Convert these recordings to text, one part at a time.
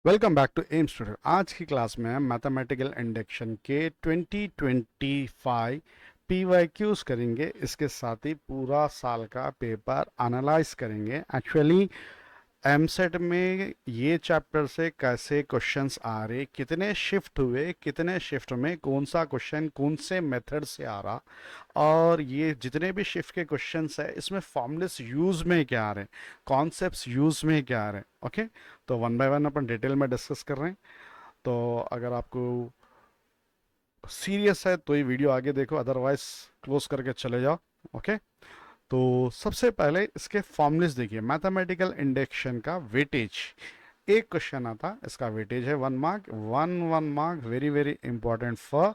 Welcome back to M studio. आज की class में हम मैथमेटिकल इंडक्शन के 2025 पीवाईक्यूज करेंगे। इसके साथ ही पूरा साल का पेपर एनालाइज करेंगे। एक्चुअली एमसेट में ये चैप्टर से कैसे क्वेश्चंस आ रहे, कितने शिफ्ट हुए, कितने शिफ्ट में कौन सा क्वेश्चन कौन से मेथड से आ रहा, और ये जितने भी शिफ्ट के क्वेश्चंस है इसमें फॉर्मूलेस यूज में क्या आ रहे हैं, कॉन्सेप्ट्स यूज में क्या आ रहे हैं। ओके, तो one by one upon detail में डिस्कस कर रहे हैं। तो अगर आपको सीरियस है तो ये वीडियो आगे देखो, अदरवाइज क्लोज करके चले जाओ। ओके, तो सबसे पहले इसके फॉर्मूलेस देखिए। मैथमेटिकल इंडक्शन का वेटेज, एक क्वेश्चन आता, इसका वेटेज है 1 mark. One mark, very very important for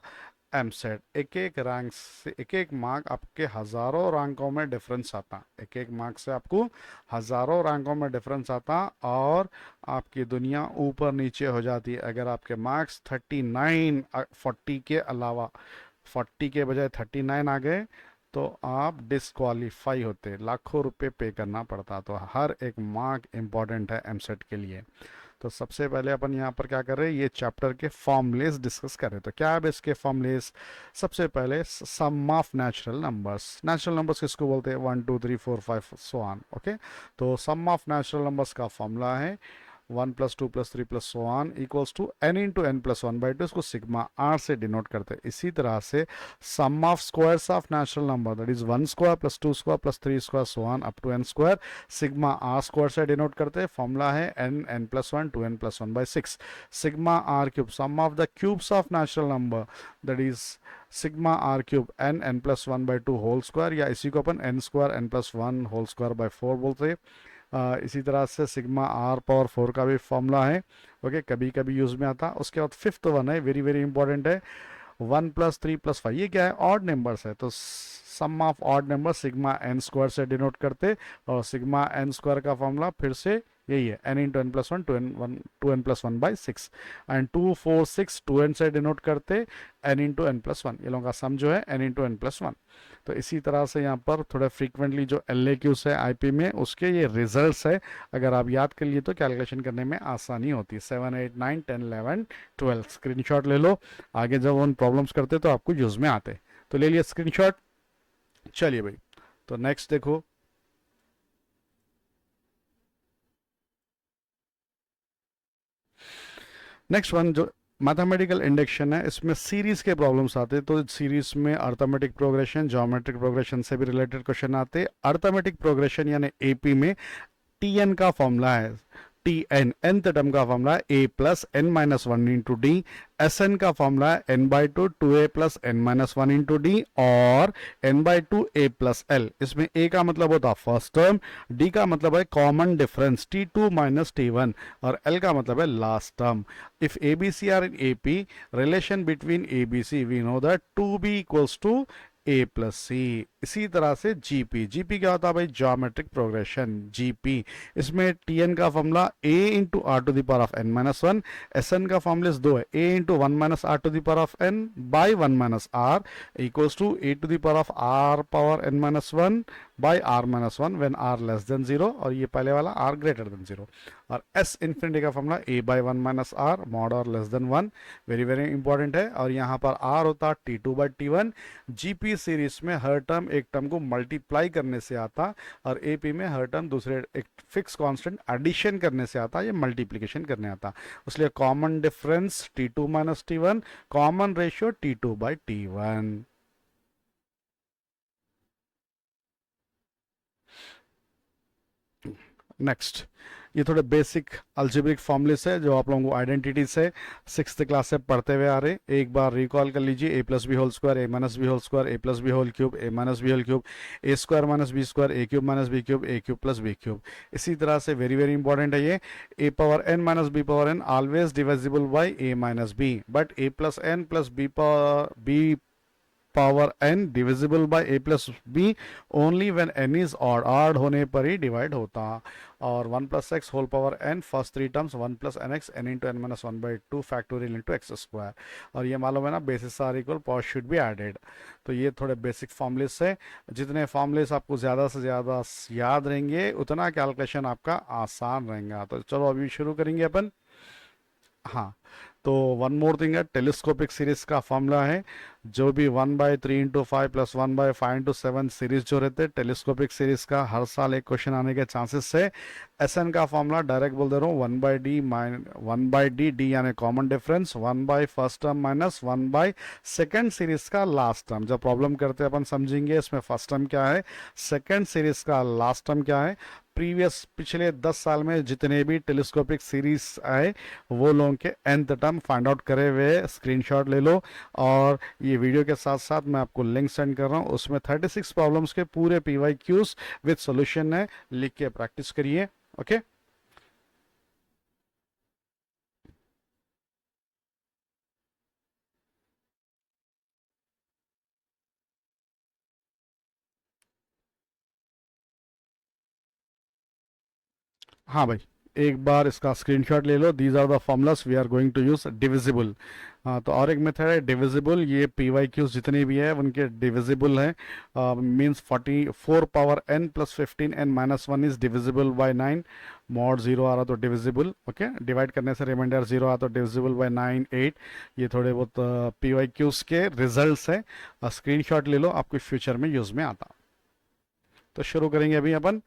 EAMCET. एक एक रैंक से एक एक मार्क आपके हजारों रैंकों में डिफरेंस आता, एक एक मार्क से आपको हजारों रैंकों में डिफरेंस आता, और आपकी दुनिया ऊपर नीचे हो जाती है अगर आपके मार्क्स 39 40 के अलावा, 40 के बजाय 39 आ गए तो आप डिस्क्वालीफाई होते, लाखों रुपए पे करना पड़ता। तो हर एक मार्क इंपॉर्टेंट है एमसेट के लिए। तो सबसे पहले अपन यहाँ पर क्या कर रहे हैं, ये चैप्टर के फॉर्मूलेस डिस्कस कर रहे हैं। तो क्या है इसके फॉर्मूलेस? सबसे पहले sum of natural numbers. Natural numbers किसको बोलते हैं? 1 2 3 4 5 सो ऑन। ओके, तो सम ऑफ नेचुरल नंबर्स का फॉर्मूला है 1 + 2 + 3 + 1 equals to n into n plus 1/2। इसको सिग्मा आर से डिनोट करते हैं। इसी तरह से sum of squares of natural number, that is 1 square + 2 square + 3 square so on up to n square, sigma r square से डिनोट करते हैं। फॉर्मूला है n+1 2n+1/6 sigma r cube. Sum of the cubes of natural number, that is sigma r cube n+1/2 whole square, या इसी को अपन n² n+1 whole square by 4 बोलते हैं। इसी तरह से सिग्मा आर पावर 4 का भी फॉर्मूला है। ओके, कभी कभी यूज में आता। उसके बाद फिफ्थ वन है, वेरी वेरी इंपॉर्टेंट है, 1 + 3 + 5। ये क्या है? ऑड नंबर्स है। तो sum of odd number sigma n square से डिनोट करते, और सिग्मा एन स्क्वायर का फॉर्मूला फिर से यही है, n into n+1 2n+1/6, and 2 4 6 2n से डिनोट करते, n इंटू n+1। ये लोगों का सम जो है n इंटू n+1। तो इसी तरह से यहाँ पर थोड़ा फ्रीक्वेंटली जो LAQs है आईपी में, उसके ये रिजल्ट्स है। अगर आप याद कर लिए तो कैलकुलेशन करने में आसानी होती है। 7 8 9 10 11 12 स्क्रीनशॉट ले लो, आगे जब उन प्रॉब्लम्स करते तो आपको यूज में आते। तो ले लिया स्क्रीनशॉट। चलिए भाई, तो नेक्स्ट देखो। नेक्स्ट वन जो मैथमेटिकल इंडक्शन है, इसमें सीरीज के प्रॉब्लम्स आते हैं। तो सीरीज में अर्थमेटिक प्रोग्रेशन, ज्योमेट्रिक प्रोग्रेशन से भी रिलेटेड क्वेश्चन आते हैं। अर्थमेटिक प्रोग्रेशन यानी एपी में टीएन का फॉर्मूला है, टी एन nth टर्म का फॉर्मूला है a+n-1 into d. S n का फॉर्मूला है n/2 2a+n-1 इंटू डी, और n/2 a+l। इसमें a का मतलब होता है फर्स्ट टर्म, d का मतलब है कॉमन डिफरेंस t2 - t1, और l का मतलब है last term. If abc are in ap, relation between abc we know that 2b equals to a+c। इसी तरह से जीपी, जीपी क्या होता है भाई? Geometric progression, GP. इसमें टीएन का formula a into r to the power of n-1। S n का फॉर्मूला दो है, a into 1 - r to the power of n by 1 - r equals to a to the power of r power n-1 by r-1 when r less than 0, और ये पहले वाला r greater than 0। और s infinity का formula a/1 - r mod और less than 1, very very important है। और यहाँ पर r होता t2/t1। जीपी सीरीज में हर टर्म एक टर्म को मल्टीप्लाई करने से आता, और एपी में हर टर्म दूसरे एक फिक्स कांस्टेंट एडिशन करने से आता, ये मल्टीप्लिकेशन करने आता। इसलिए common difference t2 - t1, common ratio t2/t1। Next, ये थोड़े बेसिक अल्जेब्रिक फॉर्मूलेस है जो आप लोगों को आइडेंटिटी से सिक्स क्लास से पढ़ते हुए आ रहे हैं। एक बार रिकॉल कर लीजिए, a+b whole square, a-b whole square, a+b whole cube, a-b whole cube, a² - b square, a³ - b cube, a³ + b cube. इसी तरह से वेरी वेरी इंपॉर्टेंट है ये, a⁻n - b⁻n always divisible by a-b, but a+n+b power n divisible by a+b only when n is odd, odd होने पर ही divide होता। और 1 + x whole power n first three terms 1 + nx n इंटू n-1/2 factorial into x square. और ये मालूम है ना, bases are equal powers should be added. तो ये थोड़े बेसिक फॉर्मूलेस है। जितने फॉर्मूलेस आपको ज़्यादा से ज़्यादा याद रहेंगे उतना कैलकुलेशन आपका आसान रहेगा। तो चलो अभी शुरू करेंगे अपन। हाँ, तो वन मोर थिंग है, टेलीस्कोपिक सीरीज का फॉर्मूला है जो भी 1/3 × 5 + 1/5 × 7 सीरीज जो रहते हैं टेलीस्कोपिक सीरीज का, हर साल एक क्वेश्चन आने के चांसेस है। एसएन का फॉर्मूला डायरेक्ट बोल दे रहा हूँ, 1/d डी यानी common difference, first term minus second series का लास्ट टर्म। जब प्रॉब्लम करते हैं अपन समझेंगे इसमें फर्स्ट टर्म क्या है, सेकेंड सीरीज का लास्ट टर्म क्या है। प्रीवियस पिछले 10 साल में जितने भी टेलीस्कोपिक सीरीज आए वो लोगों के nth टर्म फाइंड आउट करे हुए स्क्रीनशॉट ले लो, और ये वीडियो के साथ साथ मैं आपको लिंक सेंड कर रहा हूँ, उसमें 36 प्रॉब्लम्स के पूरे PYQs विद सॉल्यूशन है, लिख के प्रैक्टिस करिए। ओके, हाँ भाई, एक बार इसका स्क्रीनशॉट ले लो। These are the formulas we are going to use. Divisible, हाँ, तो और एक मेथड है डिविजिबल, ये PYQs जितने भी है उनके डिविजिबल है। Means 44 power n + 15n - 1 is divisible by 9। Mod 0 आ रहा तो डिविजिबल, ओके, डिवाइड करने से रिमाइंडर 0 आ तो डिविजिबल बाय 9 8। ये थोड़े बहुत PYQs के रिजल्ट्स है, स्क्रीनशॉट ले लो, आपको फ्यूचर में यूज में आता। तो शुरू करेंगे अभी अपन।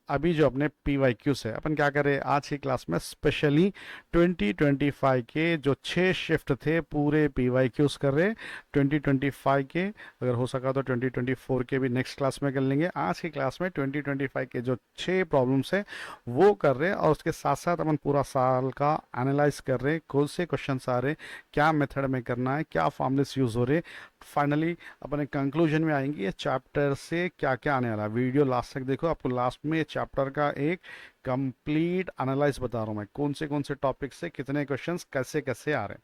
अभी जो अपने PYQs है, अपन क्या करें आज की क्लास में स्पेशली 2025 के जो 6 शिफ्ट थे पूरे PYQs कर रहे। 2025 के अगर हो सका तो 2024 के भी नेक्स्ट क्लास में कर लेंगे। आज की क्लास में 2025 के जो 6 प्रॉब्लम्स है वो कर रहे हैं, और उसके साथ साथ अपन पूरा साल का एनालाइज कर रहे हैं, कौन से क्वेश्चन आ रहे, क्या मेथड में करना है, क्या फॉर्मुलेस यूज हो रहे। फाइनली अपन एक कंक्लूजन में आएंगे ये चैप्टर से क्या क्या आने वाला। वीडियो लास्ट तक देखो, आपको लास्ट में चैप्टर का एक कंप्लीट एनालाइज बता रहा हूँ मैं, कौन से टॉपिक से कितने क्वेश्चंस कैसे कैसे आ रहे हैं।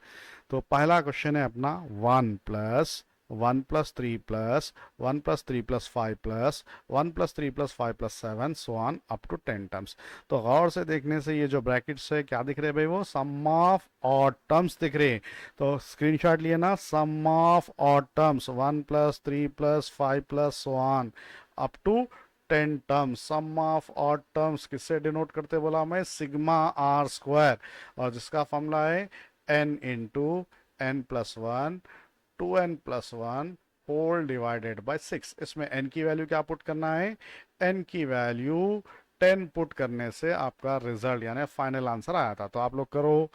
तो पहला क्वेश्चन है अपना 1+1+3+1+3+5+1+3+5+7 so on up to 10 terms. तो गौर से देखने से ये जो ब्रैकेट्स है क्या दिख रहे हैं भाई, वो सम ऑफ ऑड टर्म्स दिख रहे हैं। तो स्क्रीनशॉट लिए ना, sum of odd terms 1+3+5+ so on up to 10 terms. Sum of odd terms किससे डिनोट करते बोला मैं, सिग्मा आर स्क्वायर, और जिसका फॉर्मूला है n × n+1 2n+1 whole divided by 6। इसमें n की वैल्यू क्या पुट करना है, n की वैल्यू 10 पुट करने से आपका रिजल्ट यानी फाइनल आंसर आया था। तो आप लोग करो,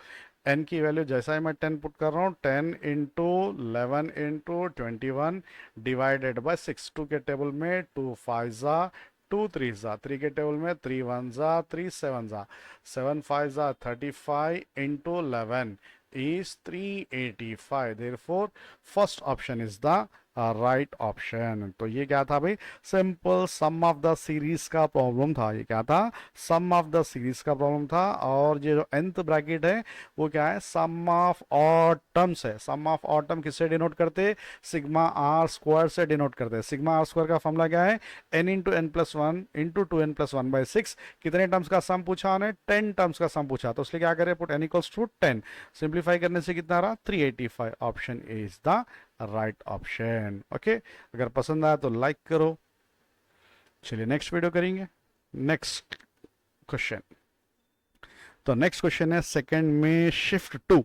n की वैल्यू जैसा ही मैं 10 पुट कर रहा हूँ, 10 × 11 × 21 डिवाइडेड बाय 6। 2 के टेबल में 2 5 जा 2 3 जा, 3 के टेबल में 3 1 जा 3 7 जा, 7 5 जा 35 × 11 is 385। therefore first option is the right option. तो ये क्या था भाई, simple some of the series का प्रॉब्लम था। ये क्या था, सम ऑफ द सीरीज का प्रॉब्लम था। और ये जो nth ब्रैकेट है वो क्या है, सम ऑफ ऑड टर्म्स है। सम ऑफ ऑड टर्म किससे डिनोट करते, सिग्मा आर स्क्वायर से डिनोट करते हैं। सिग्मा आर स्क्वायर का फॉर्मूला क्या है, n × n+1 × 2n+1/6। कितने टर्म्स का सम पूछा उन्हें, 10 टर्म्स का सम पूछा, तो इसलिए क्या करें, पुट n = 10। सिंप्लीफाई करने से कितना रहा, 385। Option A is the right option. Okay, अगर पसंद आया तो लाइक करो। चलिए नेक्स्ट वीडियो करेंगे, नेक्स्ट क्वेश्चन। तो नेक्स्ट क्वेश्चन है सेकंड में shift 2,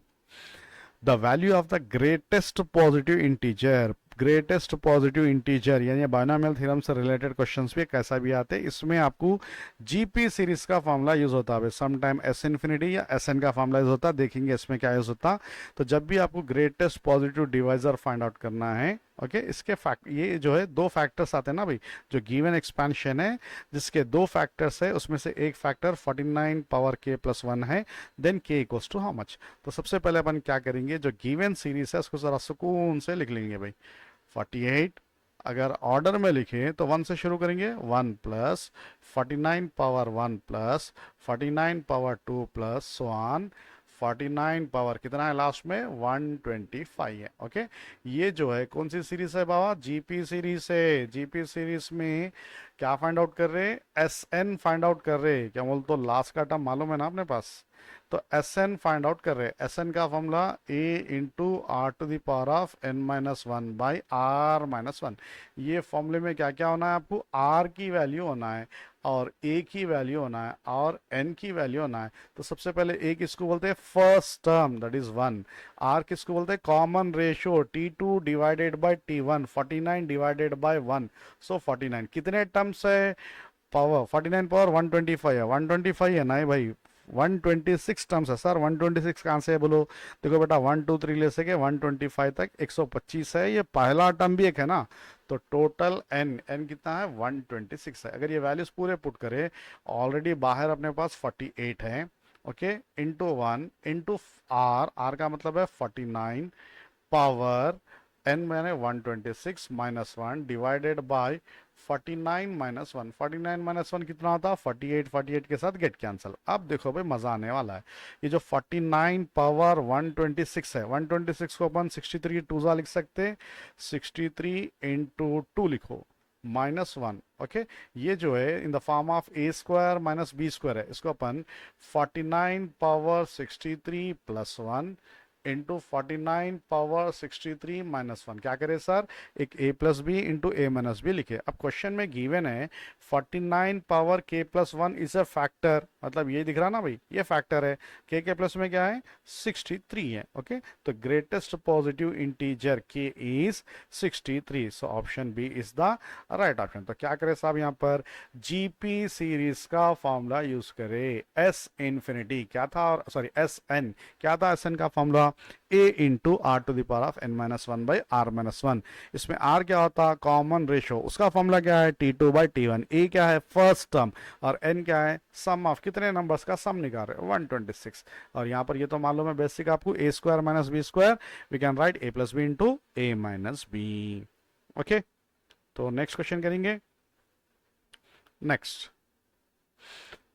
the value of the greatest positive integer. Greatest positive integer यानी बायनोमियल थ्योरम से रिलेटेड क्वेश्चंस भी कैसा भी आते हैं, इसमें आपको जीपी सीरीज का फॉर्मूला यूज होता है। सम टाइम एस इन्फिनिटी या एस एन का फॉर्मूला यूज होता है, देखेंगे इसमें क्या यूज होता। तो जब भी आपको greatest positive divisor find out करना है, ओके, इसके फैक्ट ये जो है दो फैक्टर्स आते हैं ना भाई, जो गिवन एक्सपेंशन है जिसके दो फैक्टर्स है, उसमें से एक फैक्टर 49 पावर k+1 है, then k equals to how much. तो सबसे पहले अपन क्या करेंगे, जो गिवन सीरीज है उसको जरा सुकून से लिख लेंगे भाई। 48 अगर ऑर्डर में लिखे तो 1 से शुरू करेंगे, 1 + 49 power 1 + 49 power 2 + so on 49 power कितना है लास्ट में, 125 है। ओके, ये जो है कौन सी सीरीज है बाबा, जीपी सीरीज है। जीपी सीरीज में क्या फाइंड आउट कर रहे हैं, एस एन फाइंड आउट कर रहे हैं। क्या बोल, तो लास्ट का टर्म मालूम है ना अपने पास, तो एस एन फाइंड आउट कर रहे हैं। एस एन का formula a into r to the power of n minus one by r minus one. ये फॉर्मूले में क्या क्या होना है आपको, आर की वैल्यू होना है और ए की वैल्यू होना है और एन की वैल्यू होना है। तो सबसे पहले ए किसको बोलते हैं, first term that is one. R किसको बोलते हैं, common ratio t two divided by t one, 49 divided by one. So 49 कितने टर्म्स है, पावर 49 पावर 125 है, 125 है ना भाई, 126 टर्म्स है सर। 126 कहाँ से है बोलो, देखो बेटा 1 2 3 ले सके 125 तक 125 है, ये पहला टर्म भी एक है ना। तो टोटल एन, एन कितना है 126 है। अगर ये वैल्यूज पूरे पुट करें, ऑलरेडी बाहर अपने पास 48 है, okay, into one into r, r का मतलब है 49 पावर एन मैंने 126 minus one divided by 49 minus one. 49 minus one कितना होता है 48, 48 के साथ गेट कैंसिल। अब देखो भाई मजा आने वाला है। ये जो 49 पावर 126 है, 126 को अपन 63 टूजा लिख सकते हैं, 63 इंटू टू लिखो माइनस वन, ओके। ये जो है in the form of a square minus b square है, इसको अपन 49 power 63 plus one into 49 power 63 minus one. क्या करें सर, एक a plus b into a minus b लिखे। अब क्वेश्चन में गिवन है 49 power k plus one is a factor, मतलब ये दिख रहा ना भाई, ये फैक्टर है। k के प्लस में क्या है 63 है, ओके। तो greatest positive integer k is 63, so option b is the right option. तो क्या करें साहब, यहाँ पर जीपी सीरीज का फॉर्मूला यूज करें। एस इन्फिनिटी क्या था, और सॉरी एस एन क्या था, एस एन का formula a into r to the power of n minus one by r minus one. इसमें r क्या होता है, कॉमन रेशो, उसका फॉर्मूला क्या है t two by t one. A क्या है फर्स्ट टर्म और n क्या है सम ऑफ कितने नंबर्स का सम निकाल रहे 126। और यहाँ पर ये तो मालूम है बेसिक आपको, a square minus b square, we can write a plus b into a minus b, okay. तो नेक्स्ट क्वेश्चन करेंगे। Next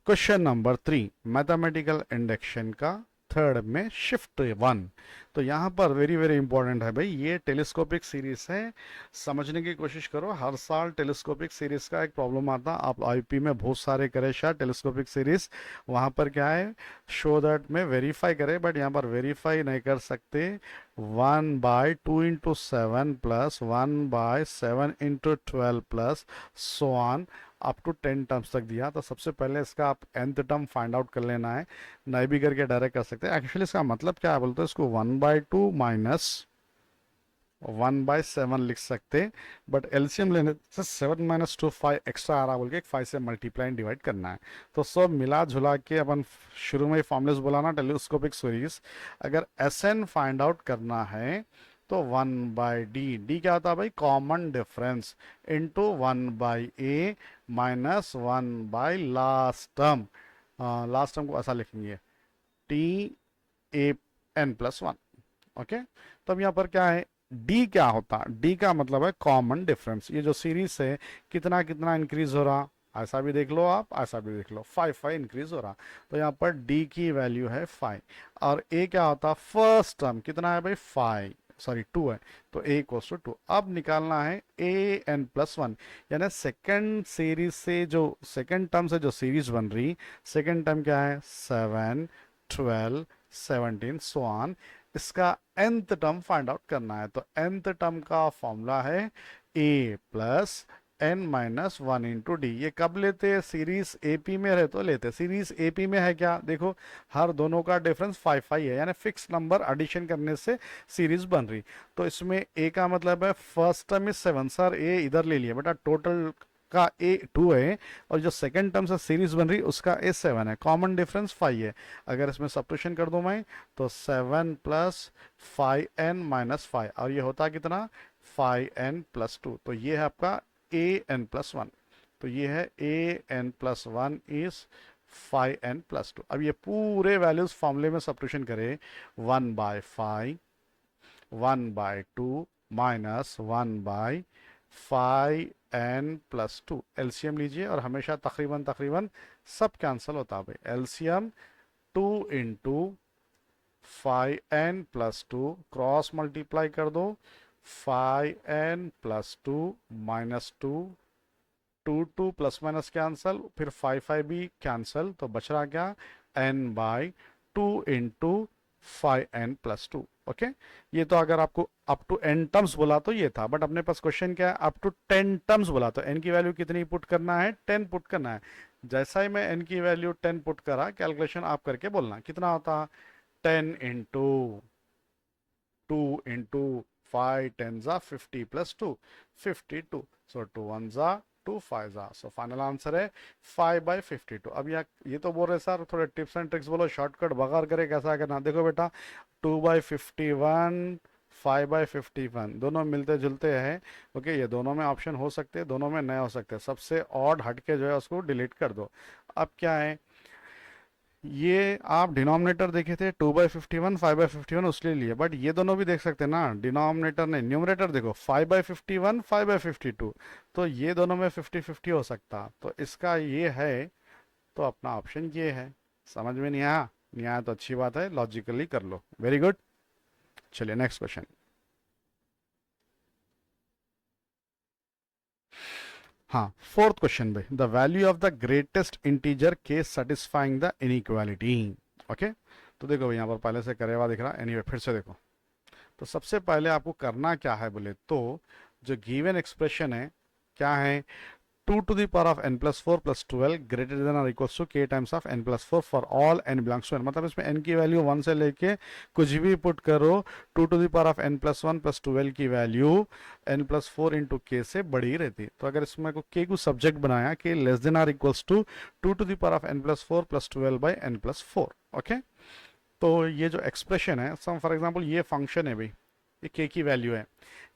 question number 3, mathematical induction का थर्ड में शिफ्ट वन। तो यहाँ पर वेरी वेरी इंपॉर्टेंट है भाई, ये टेलीस्कोपिक सीरीज है, समझने की कोशिश करो। हर साल टेलीस्कोपिक सीरीज का एक प्रॉब्लम आता, आप आईपी में बहुत सारे करे शायद टेलीस्कोपिक सीरीज, वहाँ पर क्या है शो दैट में वेरीफाई करे, बट यहाँ पर वेरीफाई नहीं कर सकते। 1/2 × 7 plus 1/7 × 12 plus so on up to 10 terms तक दिया। तो सबसे पहले इसका आप nth टर्म फाइंड आउट कर लेना है, नहीं भी करके डायरेक्ट कर सकते हैं। एक्चुअली इसका मतलब क्या है बोलते हैं, इसको 1/2 माइनस 1/7 लिख सकते, बट एलसीएम लेने से 7 माइनस 2 5 एक्स्ट्रा आ रहा बोल के 5 से मल्टीप्लाई डिवाइड करना है। तो सब मिला जुला के अपन शुरू में फॉर्मुलेस बोला ना टेलीस्कोपिक सीरीज, अगर एस एन फाइंड आउट करना है तो 1/d, डी क्या होता है भाई common difference, into 1/a minus last term. Last term को ऐसा लिखेंगे t a n plus one, okay. तो अब यहाँ पर क्या है, d क्या होता है, d का मतलब है कॉमन डिफरेंस। ये जो सीरीज है कितना कितना इंक्रीज हो रहा, ऐसा भी देख लो आप, ऐसा भी देख लो, 5 इंक्रीज हो रहा। तो यहाँ पर d की वैल्यू है 5 और a क्या होता, फर्स्ट टर्म कितना है भाई 5, सॉरी 2 है, तो a इक्वल्स टू 2। अब निकालना है a n प्लस वन, यानी सेकेंड सीरीज से जो सेकेंड टर्म से जो सीरीज बन रही, सेकेंड टर्म क्या है 7 12 17 सो ऑन, इसका nth टर्म फाइंड आउट करना है। तो nth टर्म का फॉर्मूला है a plus n minus one into D. ये कब लेते हैं, सीरीज एपी में रहे तो लेते। सीरीज एपी में है क्या, देखो हर दोनों का डिफरेंस 5 है, यानी फिक्स नंबर एडिशन करने से सीरीज बन रही। तो इसमें a का मतलब है first term is 7, sir a इधर ले लिया बेटा, टोटल का a 2 है और जो सेकंड टर्म से सीरीज बन रही उसका a 7 है, कॉमन डिफरेंस 5 है। अगर इसमें सब्ट्रैक्शन कर दूं मैं तो 7 प्लस 5n माइनस 5, और ये होता कितना 5n प्लस 2। तो ये है आपका an प्लस 1, तो ये है an plus 1 is 5n plus 2। अब ये पूरे वैल्यूज फॉर्मूले में सब्ट्रैक्शन करें, 1/5 1/2 माइनस 1/5n प्लस 2, एलसीएम लीजिए और हमेशा तकरीबन तकरीबन सब कैंसिल होता है भाई। LCM 2 into 5n plus 2 cross multiply कर दो, 5n plus 2 minus 2 2 plus minus cancel, फिर 5 भी कैंसिल, तो बच रहा क्या n/2 2 × 5n+2। ओके, ये तो अगर आपको अप टू n टर्म्स बोला तो ये था, बट अपने पास क्वेश्चन क्या है, अप टू 10 टर्म्स बोला तो n की वैल्यू कितनी पुट करना है, 10 पुट करना है। जैसा ही मैं n की वैल्यू 10 पुट करा, कैलकुलेशन आप करके बोलना कितना होता, 10 × 2 × 5 10 ज़ा 50 + 2 52। सो 2 1 ज़ा 2 5 ज़ा, सो फाइनल आंसर है 5/52। अब ये तो बोल रहे सर थोड़े टिप्स एंड ट्रिक्स बोलो, शॉर्टकट बगार करे कैसा करना। देखो बेटा, 2/51 5/51 दोनों मिलते जुलते हैं। ओके, ये दोनों में ऑप्शन हो सकते हैं, दोनों में नए हो सकते हैं, सबसे ऑड हटके जो है उसको डिलीट कर दो। अब क्या है, ये आप डिनोमिनेटर देखे थे 2/51 5/51 उसके लिए, बट ये दोनों भी देख सकते हैं ना, डिनोमिनेटर नहीं न्यूमरेटर देखो 5/51 5/52, तो ये दोनों में 50-50 हो सकता, तो इसका ये है, तो अपना ऑप्शन ये है। समझ में नहीं आया, नहीं आया तो अच्छी बात है, लॉजिकली कर लो, वेरी गुड। चलिए नेक्स्ट क्वेश्चन। हाँ, फोर्थ क्वेश्चन भाई, the value of the greatest integer case satisfying the inequality. Okay, तो देखो भाई यहाँ पर पहले से करे हुआ दिख रहा है, एनीवे फिर से देखो। तो सबसे पहले आपको करना क्या है बोले तो, जो गिवन एक्सप्रेशन है क्या है, 2 to the power of n+4 + 12 greater than और equals to k times of n+4 for all n belongs to n। मतलब इसमें n की वैल्यू 1 से लेके कुछ भी पुट करो, 2 to the power of n+1 + 12 की वैल्यू n+4 × k से बड़ी रहती। तो अगर इसमें को k को सब्जेक्ट बनाया, k लेस देन और equals to 2 to the power of n+4 + 12/n+4। Okay, तो ये जो एक्सप्रेशन है, सम फॉर एग्जांपल ये फंक्शन है भाई, ये k की वैल्यू है,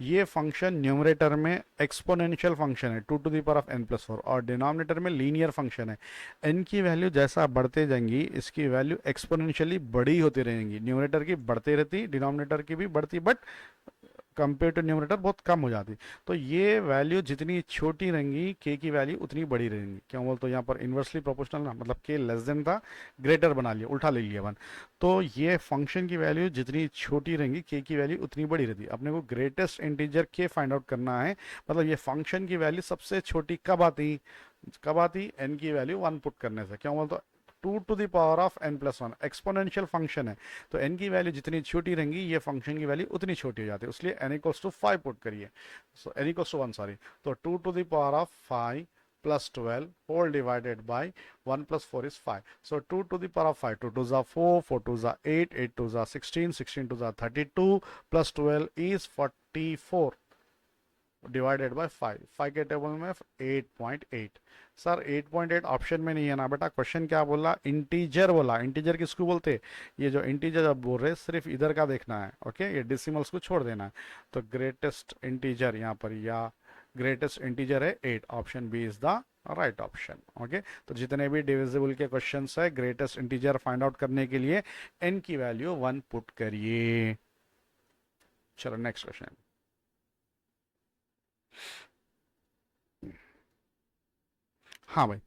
ये फंक्शन न्यूमरेटर में एक्सपोनेंशियल फंक्शन है 2 to the power of n+4, और डिनोमिनेटर में लीनियर फंक्शन है। n की वैल्यू जैसा बढ़ते जाएंगी, इसकी वैल्यू एक्सपोनेंशियली बड़ी होती रहेंगी, न्यूमरेटर की बढ़ती रहती, डिनोमिनेटर की भी बढ़ती, बट कंपेयर टू न्यूमरेटर बहुत कम हो जाती। तो ये वैल्यू जितनी छोटी रहेंगी, के की वैल्यू उतनी बड़ी रहेंगी। क्यों बोल, तो यहाँ पर इन्वर्सली प्रोपोर्शनल ना, मतलब के लेस देन था, ग्रेटर बना लिया, उल्टा ले लिया वन। तो ये फंक्शन की वैल्यू जितनी छोटी रहेंगी, के की वैल्यू उतनी बड़ी रहती है। अपने को ग्रेटेस्ट इंटीजर के फाइंड आउट करना है, मतलब ये फंक्शन की वैल्यू सबसे छोटी कब आती, एन की वैल्यू 1 पुट करने से। क्यों बोल, तो 2 to the power of n+1 exponential function है, तो n की वैल्यू जितनी छोटी रहेंगी, ये फंक्शन की वैल्यू उतनी छोटी हो जाती है, इसलिए n = 5 पुट करिए, सो n = 1 सॉरी, तो 2 to the power of 5 + 12 whole divided by 1 + 4 is 5, so 2 to the power of 5, 2 2 are 4, 4 2 are 8, 8 2 are 16, 16 2 are 32 plus 12 is 44 divided by 5, 5 के टेबल में 8.8। सर 8.8 ऑप्शन में नहीं है ना बेटा, क्वेश्चन क्या बोला, इंटीजर बोला। इंटीजर किसको बोलते, ये जो इंटीजर जब बोल रहे सिर्फ इधर का देखना है, ओके, ये डिसिमल्स को छोड़ देना है। तो ग्रेटेस्ट इंटीजर यहाँ पर, या ग्रेटेस्ट इंटीजर है 8, option b is the right option. ओके, तो जितने भी डिविजिबल के क्वेश्चंस है, ग्रेटेस्ट इंटीजर फाइंड आउट करने के लिए n की वैल्यू 1 पुट करिए। चलो नेक्स्ट क्वेश्चन। हाँ भाई,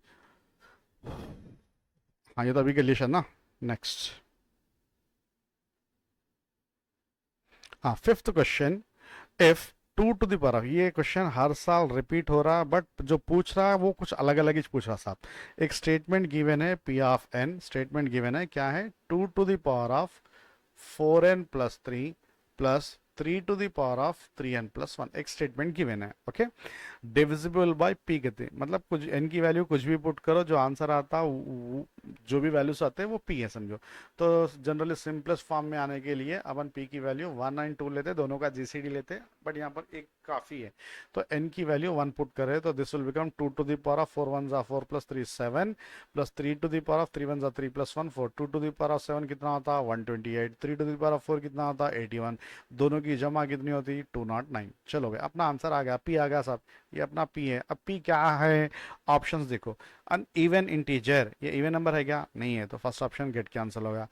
हाँ ये तो अभी के लिए है ना। नेक्स्ट, हाँ fifth question, if 2 to the power, ये क्वेश्चन हर साल रिपीट हो रहा, बट जो पूछ रहा है वो कुछ अलग अलग ही पूछ रहा साहब। एक स्टेटमेंट गिवन है P(n), स्टेटमेंट गिवन है क्या है, 2 to the power of 4n + 3 plus 3 to the power of 3n + 1, एक स्टेटमेंट गिवन है। ओके, डिविजिबल बाय p कहते हैं, मतलब कुछ n की वैल्यू कुछ भी पुट करो, जो आंसर आता जो भी वैल्यूज आते हैं वो p है समझो। तो जनरली सिंपलेस्ट फॉर्म में आने के लिए अपन p की वैल्यू 1 और 2 लेते, दोनों का जीसीडी लेते, बट यहाँ पर एक काफी है, तो n की वैल्यू 1 पुट करे, तो this will become 2 to the power of 4 1 ज़ा 4 + 3 7 plus 3 to the power of 3 1 ज़ा 3 + 1 4, 2 to the power of 7 कितना होता 128, 3 to the power of 4 कितना होता 81, दोनों की जमा कितनी होती 209। चलो भाई अपना आंसर आ गया, p आ गया साहब, ये अपना p है। अब p क्या है, ऑप्शंस देखो, अन इवन इंटीजर, ये इवन नंबर है क्या, नहीं है, तो फर्स्ट ऑप्शन गेट कैंसिल होगा।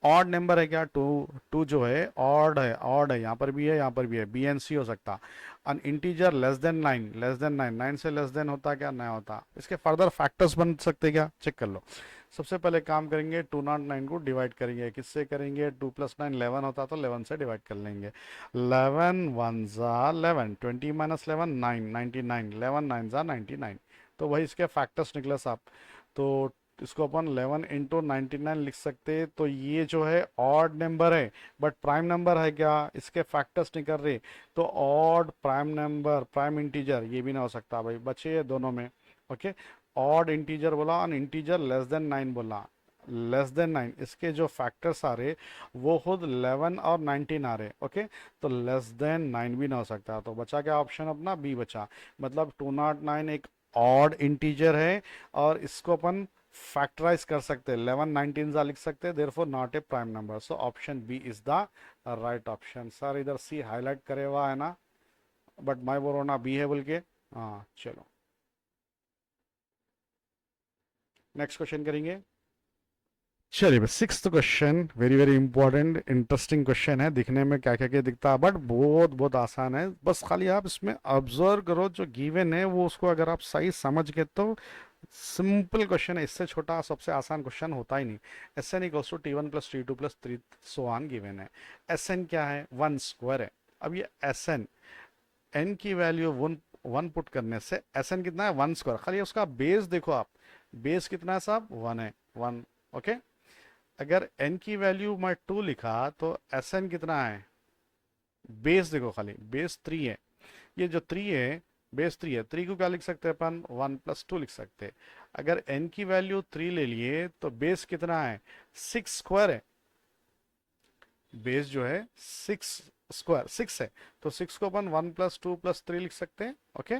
ऑड नंबर है क्या, टू, टू जो है ऑड है, ऑड है, यहाँ पर भी है, यहाँ पर भी है, बी एन सी हो सकता। An integer less than 9, less than 9, 9 से लेस देन होता क्या, नहीं होता। इसके फर्दर फैक्टर्स बन सकते क्या, चेक कर लो। सबसे पहले काम करेंगे 209 को डिवाइड करेंगे, किससे करेंगे, 2 + 9 11 होता, तो 11 से डिवाइड कर लेंगे। 11 1 ज़ा 11, 20 - 11 9, 99, 11 9 ज़ा 99, तो वही इसके फैक्टर्स निकले साहब। तो तो इसको अपन 11 इंटू 99 लिख सकते हैं। तो ये जो है ऑड नंबर है बट प्राइम नंबर है क्या, इसके फैक्टर्स नहीं कर रहे, तो odd prime number prime integer ये भी ना हो सकता भाई, बचे ये दोनों में। ओके, ऑड इंटीजर बोला और इंटीजर लेस देन 9 बोला, लेस देन 9 इसके जो फैक्टर्स आ रहे वो खुद 11 और 19 आ रहे। ओके, तो लेस देन 9 भी ना हो सकता, तो बचा क्या ऑप्शन अपना बी बचा, मतलब 209 एक ऑड इंटीजर है और इसको अपन फैक्टराइज कर सकते हैं, 11 19 सा लिख सकते हैं, therefore not a prime number. So option b is the right option. Sir इधर सी हाईलाइट करे हुआ है ना, बट मैं बोल रहा हूँ ना बी है बोल के। हाँ चलो नेक्स्ट क्वेश्चन करेंगे। चलिए sixth question very very important interesting question है, दिखने में क्या क्या क्या दिखता है बट बहुत बहुत आसान है, बस खाली आप इसमें ऑब्जर्व करो जो गिवन है वो, उसको अगर आप सही समझ गए तो सिंपल क्वेश्चन है, इससे छोटा सबसे आसान क्वेश्चन होता ही नहीं। S n equals to t one plus t two plus three so on given है। एस एन क्या है, वन स्क्वायर है। अब ये एस एन एन की वैल्यू वन वन पुट करने से एस एन कितना है, वन स्क्वायर, खाली उसका बेस देखो आप, बेस कितना है साहब, वन है, वन। ओके, अगर n की वैल्यू मैं 2 लिखा तो Sn कितना है, बेस देखो खाली बेस 3 है, ये जो 3 है बेस 3 है, 3 को क्या लिख सकते हैं अपन, 1 प्लस 2 लिख सकते हैं। अगर n की वैल्यू 3 ले लिए तो बेस कितना है, 6 स्क्वायर है, बेस जो है 6 स्क्वायर 6 है, तो 6 को अपन 1 प्लस 2 प्लस 3 लिख सकते हैं। ओके,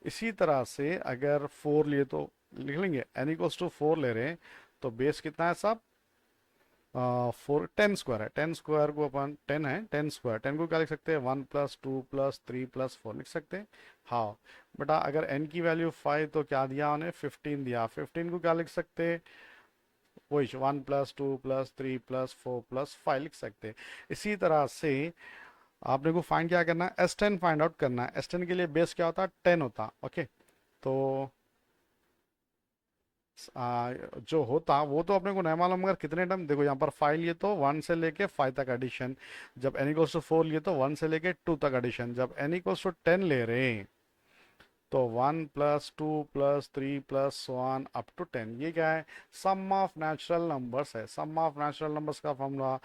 इसी तरह से अगर 4 लिए तो लिख लेंगे, n इक्वल्स टू 4 ले रहे हैं तो बेस कितना है साहब, 10 स्क्वायर है, 10 स्क्वायर को अपन 10 है, 10 स्क्वायर 10 को क्या लिख सकते हैं, 1 प्लस 2 प्लस 3 प्लस 4 लिख सकते हैं। हाँ बेटा, अगर n की वैल्यू 5 तो क्या दिया उन्हें, 15 दिया, 15 को क्या लिख सकते हैं, वही 1 प्लस 2 प्लस 3 प्लस 4 प्लस 5 लिख सकते हैं। इसी तरह से आपने को फाइंड क्या करना है, S10 फाइंड आउट करना है। S10 के लिए बेस क्या होता है, 10 होता। ओके, तो जो होता वो तो अपने को नहीं मालूम, मगर कितने टर्म देखो यहाँ पर 5 लिए तो 1 से लेके 5 तक एडिशन, जब n इक्वल्स टू 4 लिए तो 1 से लेके 2 तक एडिशन, जब n इक्वल्स टू 10 ले रहे हैं तो 1 plus 2 plus 3 plus 1 up to 10, ये क्या है, सम ऑफ नेचुरल नंबर्स है। सम ऑफ नेचुरल नंबर्स का formula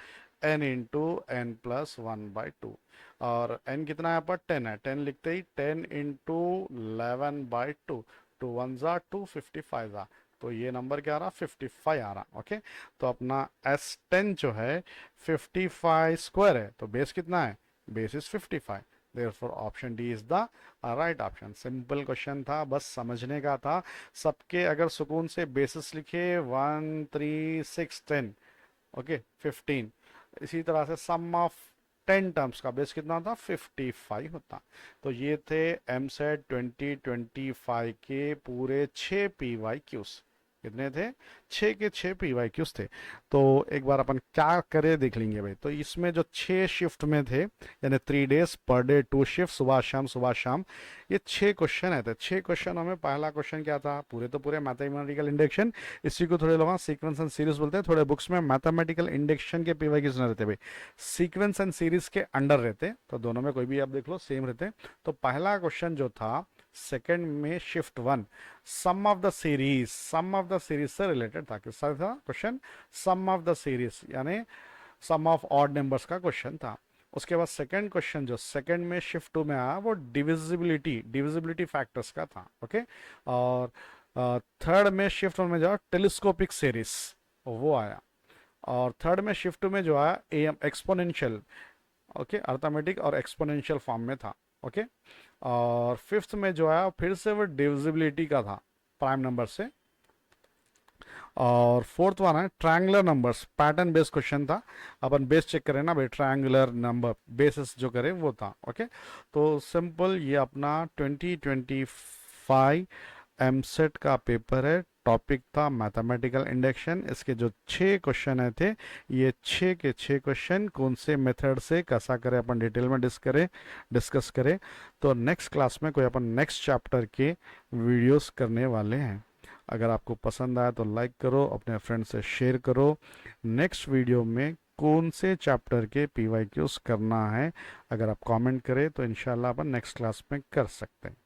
n into n plus 1/2, और n कितना यहाँ पर 10 है, 10 लिखते ही 10 इंटू 11/2, 2 1 जा 2 55 जा, तो ये नंबर क्या आ रहा, 55 आ रहा। ओके, तो अपना S10 जो है 55 स्क्वायर है, तो बेस कितना है, base is 55, therefore option D is the right option. Simple question था, बस समझने का था। सबके अगर सुकून से बेसिस लिखे 1 3 6 10, ओके 15, इसी तरह से सम ऑफ 10 टर्म्स का बेस कितना होता, 55 होता। तो ये थे एमसेट 2025 के पूरे 6 PYQs, कितने थे, 6 के 6 PYQs थे। तो एक बार अपन क्या करे देख लेंगे भाई। तो इसमें जो 6 शिफ्ट में थे, यानी 3 डेज पर डे 2 शिफ्ट, सुबह शाम, ये 6 क्वेश्चन है। 6 क्वेश्चनों में पहला क्वेश्चन क्या था, पूरे तो पूरे मैथमेटिकल इंडक्शन, इसी को थोड़े लोग सीक्वेंस एंड सीरीज बोलते हैं। थोड़े बुक्स में मैथमेटिकल इंडक्शन के PYQs न रहते भाई, सीक्वेंस एंड सीरीज के अंडर रहते, तो दोनों में कोई भी आप देख लो सेम रहते। तो पहला क्वेश्चन जो था सेकंड में shift 1, sum of the series से रिलेटेड था, किसका था question, sum of the series यानी सम ऑफ ऑड नंबर्स का क्वेश्चन था। उसके बाद सेकंड क्वेश्चन जो सेकंड में शिफ्ट 2 में आया वो डिविजिबिलिटी फैक्टर्स का था। ओके, और थर्ड में शिफ्ट 1 में जो टेलीस्कोपिक सीरीज वो आया, और थर्ड में शिफ्ट 2 में जो आया एम एक्सपोनेंशियल, ओके अर्थमेटिक और एक्सपोनेंशियल फॉर्म में था। ओके, और फिफ्थ में जो है फिर से वो डिविजिबिलिटी का था प्राइम नंबर से, और फोर्थ वन है triangular numbers, pattern based question था, अपन बेस चेक करें ना भाई, ट्रायंगुलर नंबर बेसिस जो करे वो था। ओके, तो सिंपल ये अपना 2025 एमसेट का पेपर है, टॉपिक था मैथमेटिकल इंडक्शन। इसके जो 6 क्वेश्चन है थे, ये 6 के 6 क्वेश्चन कौन से मेथड से कैसा करें अपन डिटेल में डिस्कस करें। तो नेक्स्ट क्लास में कोई अपन नेक्स्ट चैप्टर के वीडियोस करने वाले हैं। अगर आपको पसंद आया तो लाइक करो, अपने फ्रेंड से शेयर करो। नेक्स्ट वीडियो में कौन से चैप्टर के PYQs करना है, अगर आप कमेंट करें तो इंशाल्लाह अपन नेक्स्ट क्लास में कर सकते हैं।